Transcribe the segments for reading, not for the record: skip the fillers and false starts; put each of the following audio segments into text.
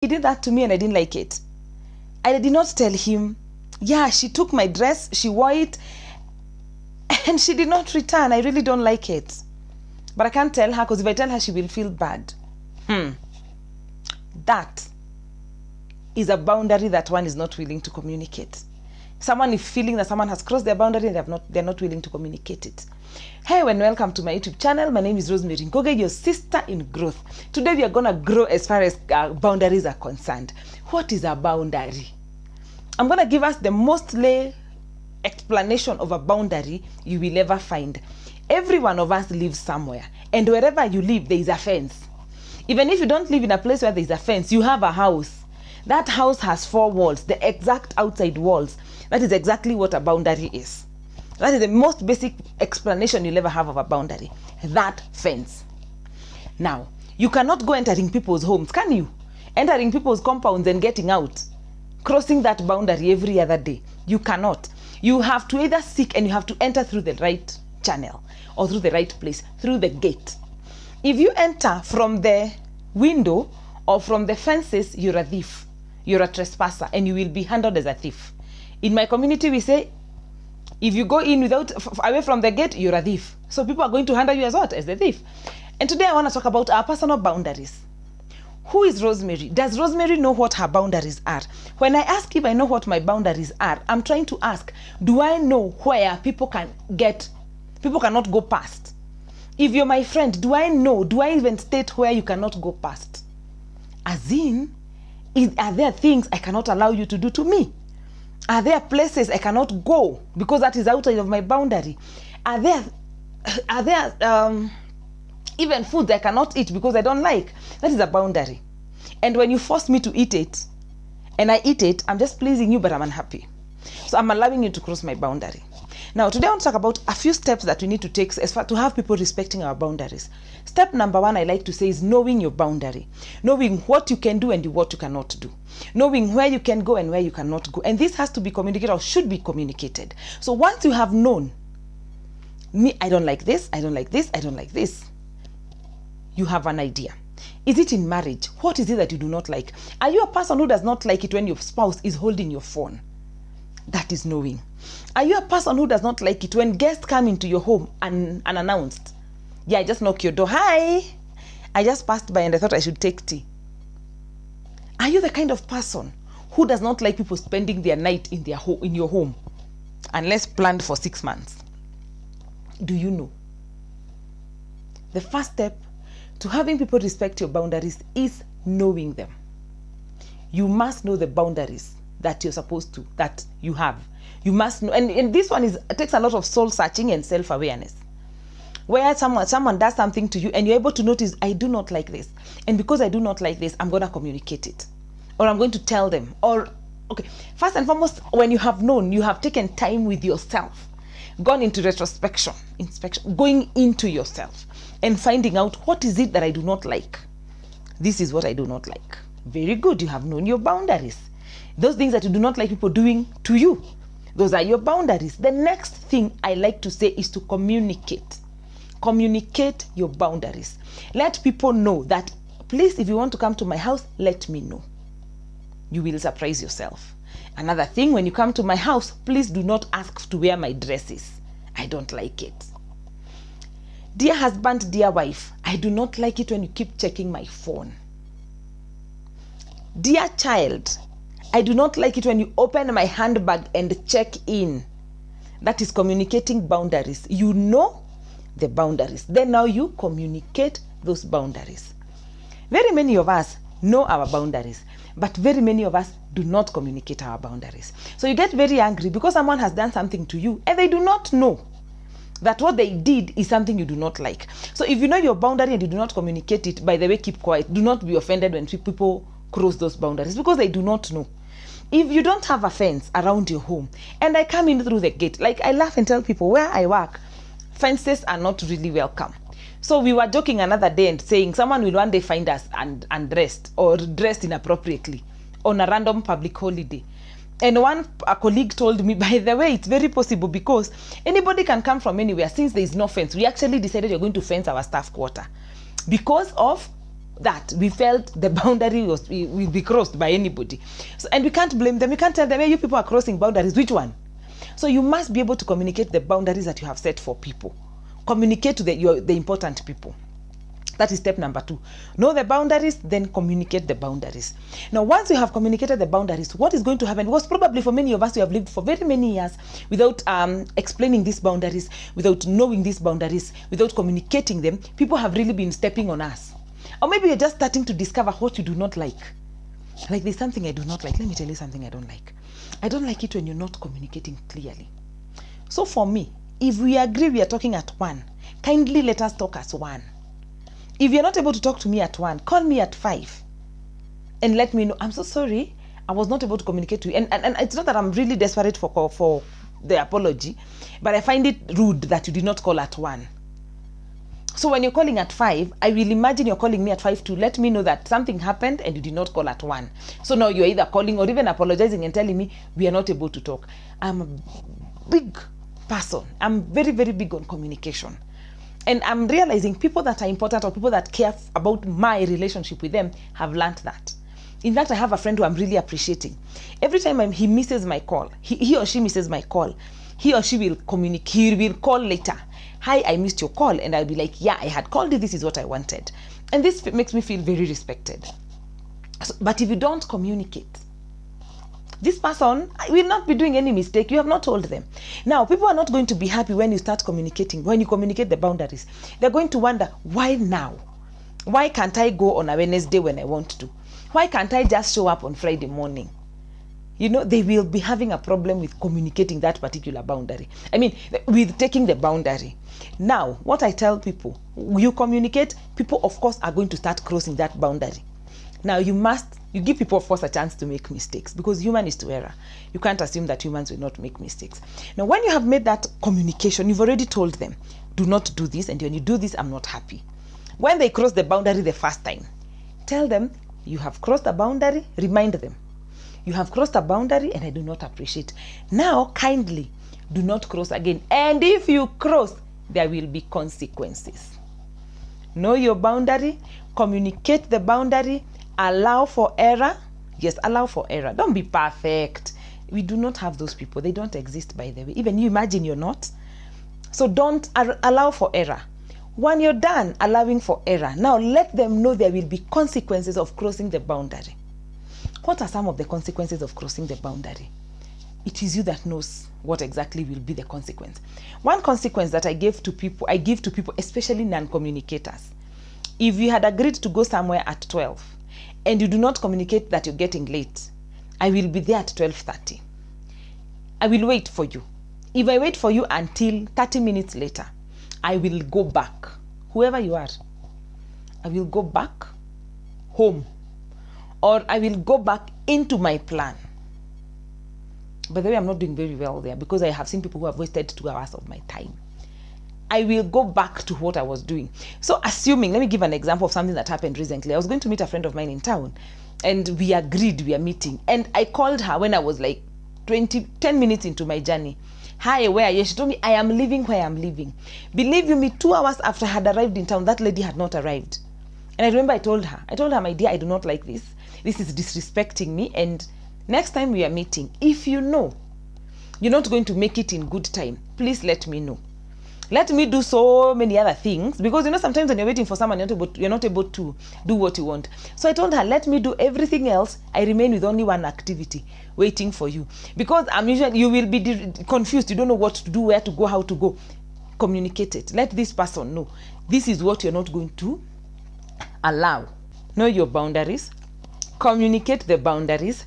He did that to me and I didn't like it. I did not tell him, yeah, she took my dress, she wore it, and she did not return. I really don't like it. But I can't tell her, because if I tell her, she will feel bad. That is a boundary that one is not willing to communicate. Someone is feeling that someone has crossed their boundary and they're not willing to communicate it. Hey, and welcome to my YouTube channel. My name is Rosemary Ngoge, your sister in growth. Today we are going to grow as far as boundaries are concerned. What is a boundary? I'm going to give us the most lay explanation of a boundary you will ever find. Every one of us lives somewhere, and wherever you live, there is a fence. Even if you don't live in a place where there is a fence, you have a house. That house has 4 walls, the exact outside walls. That is exactly what a boundary is. That is the most basic explanation you'll ever have of a boundary. That fence. Now, you cannot go entering people's homes, can you? Entering people's compounds and getting out. Crossing that boundary every other day. You cannot. You have to either seek and you have to enter through the right channel or through the right place, through the gate. If you enter from the window or from the fences, you're a thief. You're a trespasser and you will be handled as a thief. In my community, we say, if you go in away from the gate, you're a thief. So people are going to handle you as what? As the thief. And today I want to talk about our personal boundaries. Who is Rosemary? Does Rosemary know what her boundaries are? When I ask if I know what my boundaries are, I'm trying to ask, do I know where people cannot go past? If you're my friend, do I even state where you cannot go past? As in, are there things I cannot allow you to do to me? Are there places I cannot go because that is outside of my boundary? Are there even foods I cannot eat because I don't like? That is a boundary. And when you force me to eat it, and I eat it, I'm just pleasing you, but I'm unhappy. So I'm allowing you to cross my boundary. Now, today I want to talk about a few steps that we need to take as far to have people respecting our boundaries. Step number 1, I like to say, is knowing your boundary. Knowing what you can do and what you cannot do. Knowing where you can go and where you cannot go. And this has to be communicated or should be communicated. So once you have known, me, I don't like this, I don't like this, I don't like this, you have an idea. Is it in marriage? What is it that you do not like? Are you a person who does not like it when your spouse is holding your phone? That is knowing. Are you a person who does not like it when guests come into your home unannounced? Yeah, I just knock your door. Hi, I just passed by and I thought I should take tea. Are you the kind of person who does not like people spending their night in your home unless planned for 6 months? Do you know? The first step to having people respect your boundaries is knowing them. You must know the boundaries that you're supposed to, that you have. You must know, and this one takes a lot of soul searching and self-awareness. Where someone does something to you and you're able to notice, I do not like this. And because I do not like this, I'm going to communicate it. Or I'm going to tell them. Or, okay, first and foremost, when you have known, you have taken time with yourself, gone into inspection, going into yourself and finding out what is it that I do not like. This is what I do not like. Very good, you have known your boundaries. Those things that you do not like people doing to you, those are your boundaries. The next thing I like to say is to communicate. Communicate your boundaries. Let people know that, please, if you want to come to my house, let me know. You will surprise yourself. Another thing, when you come to my house, please do not ask to wear my dresses. I don't like it. Dear husband, dear wife, I do not like it when you keep checking my phone. Dear child, I do not like it when you open my handbag and check in. That is communicating boundaries. You know the boundaries. Then now you communicate those boundaries. Very many of us know our boundaries, but very many of us do not communicate our boundaries. So you get very angry because someone has done something to you and they do not know that what they did is something you do not like. So if you know your boundary and you do not communicate it, by the way, keep quiet. Do not be offended when people cross those boundaries because they do not know. If you don't have a fence around your home and I come in through the gate, like I laugh and tell people where I work, fences are not really welcome. So we were joking another day and saying someone will one day find us undressed or dressed inappropriately on a random public holiday. And a colleague told me, by the way, it's very possible because anybody can come from anywhere. Since there is no fence, we actually decided we're going to fence our staff quarter because of that we felt the boundary will be crossed by anybody. So, and we can't blame them. We can't tell them, hey, you people are crossing boundaries. Which one? So you must be able to communicate the boundaries that you have set for people. Communicate to the important people. That is step number 2. Know the boundaries, then communicate the boundaries. Now, once you have communicated the boundaries, what is going to happen? Because probably for many of us, we have lived for very many years without explaining these boundaries, without knowing these boundaries, without communicating them. People have really been stepping on us. Or maybe you're just starting to discover what you do not like. Like, there's something I do not like. Let me tell you something I don't like. I don't like it when you're not communicating clearly. So for me, if we agree we are talking at 1, kindly let us talk as 1. If you're not able to talk to me at 1, call me at 5 and let me know, I'm so sorry, I was not able to communicate to you. And it's not that I'm really desperate for the apology, but I find it rude that you did not call at 1. So when you're calling at 5, I will imagine you're calling me at 5 to let me know that something happened and you did not call at 1. So now you're either calling or even apologizing and telling me we are not able to talk. I'm a big person. I'm very, very big on communication. And I'm realizing people that are important or people that care about my relationship with them have learned that. In fact, I have a friend who I'm really appreciating. Every time he misses my call, he or she misses my call, he or she will communicate, he will call later. Hi, I missed your call. And I'll be like, yeah, I had called you. This is what I wanted. And this makes me feel very respected. So, but if you don't communicate, this person will not be doing any mistake. You have not told them. Now, people are not going to be happy when you start communicating, when you communicate the boundaries. They're going to wonder, why now? Why can't I go on a Wednesday when I want to? Why can't I just show up on Friday morning? You know, they will be having a problem with communicating that particular boundary. I mean, with taking the boundary. Now, what I tell people, you communicate, people, of course, are going to start crossing that boundary. Now, you give people, of course, a chance to make mistakes because human is to error. You can't assume that humans will not make mistakes. Now, when you have made that communication, you've already told them, do not do this, and when you do this, I'm not happy. When they cross the boundary the first time, tell them, you have crossed a boundary, remind them. You have crossed a boundary and I do not appreciate. Now, kindly, do not cross again. And if you cross, there will be consequences. Know your boundary, communicate the boundary, allow for error. Yes, allow for error. Don't be perfect. We do not have those people. They don't exist, by the way. Even you imagine you're not. So don't allow for error. When you're done allowing for error, now let them know there will be consequences of crossing the boundary. What are some of the consequences of crossing the boundary? It is you that knows what exactly will be the consequence. One consequence that I give to people, especially non-communicators. If you had agreed to go somewhere at 12 and you do not communicate that you're getting late, I will be there at 12:30. I will wait for you. If I wait for you until 30 minutes later, I will go back. Whoever you are, I will go back home. Or I will go back into my plan. By the way, I'm not doing very well there because I have seen people who have wasted 2 hours of my time. I will go back to what I was doing. So assuming, let me give an example of something that happened recently. I was going to meet a friend of mine in town and we agreed we are meeting. And I called her when I was like 10 minutes into my journey. Hi, where are you? She told me, I am leaving where I'm leaving. Believe you me, 2 hours after I had arrived in town, that lady had not arrived. And I remember I told her, my dear, I do not like this. This is disrespecting me. And next time we are meeting, if you know you're not going to make it in good time, please let me know. Let me do so many other things because sometimes when you're waiting for someone, you're not able to do what you want. So I told her, let me do everything else. I remain with only one activity, waiting for you. Because you will be confused. You don't know what to do, where to go, how to go. Communicate it. Let this person know. This is what you're not going to allow. Know your boundaries. Communicate the boundaries.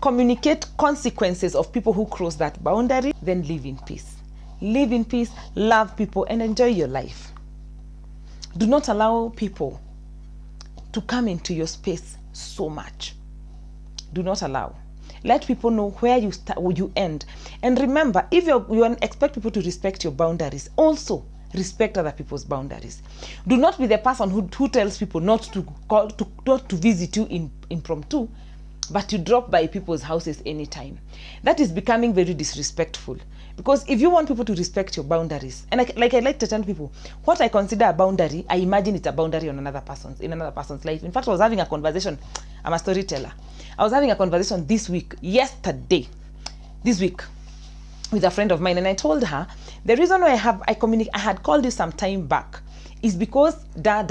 Communicate consequences of people who cross that boundary. Then live in peace. Live in peace, love people, and enjoy your life. Do not allow people to come into your space so much. Do not allow. Let people know where you start, where you end. And remember, if you expect people to respect your boundaries, also respect other people's boundaries. Do not be the person who tells people not to visit you impromptu, but you drop by people's houses anytime. That is becoming very disrespectful. Because if you want people to respect your boundaries, and I like to tell people, what I consider a boundary, I imagine it's a boundary on another person's life. In fact, I was having a conversation. I'm a storyteller. I was having a conversation this week, with a friend of mine, and I told her the reason why I had called you some time back is because da.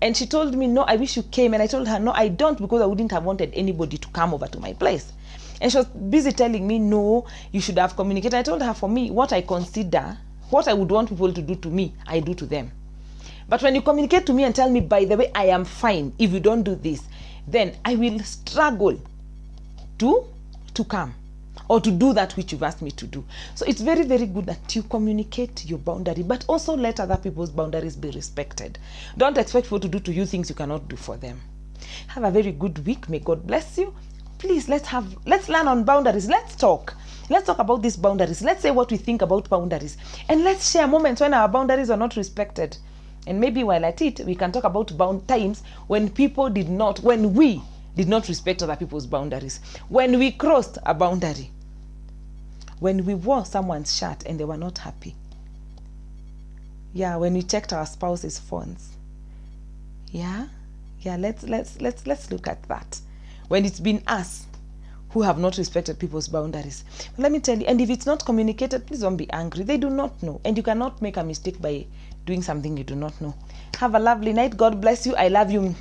And she told me, no, I wish you came. And I told her, no, I don't, because I wouldn't have wanted anybody to come over to my place. And she was busy telling me, no, you should have communicated. I told her, for me, what I would want people to do to me, I do to them. But when you communicate to me and tell me, by the way, I am fine if you don't do this, then I will struggle to come or to do that which you've asked me to do. So it's very, very good that you communicate your boundary, but also let other people's boundaries be respected. Don't expect people to do to you things you cannot do for them. Have a very good week. May God bless you. Please, let's learn on boundaries. Let's talk about these boundaries. Let's say what we think about boundaries, and let's share moments when our boundaries are not respected. And maybe while at it, we can talk about times when we did not respect other people's boundaries, when we crossed a boundary, when we wore someone's shirt and they were not happy. Yeah, when we checked our spouse's phones. Yeah, let's look at that. When it's been us who have not respected people's boundaries. But let me tell you, and if it's not communicated, please don't be angry. They do not know, and you cannot make a mistake by doing something you do not know. Have a lovely night. God bless you. I love you.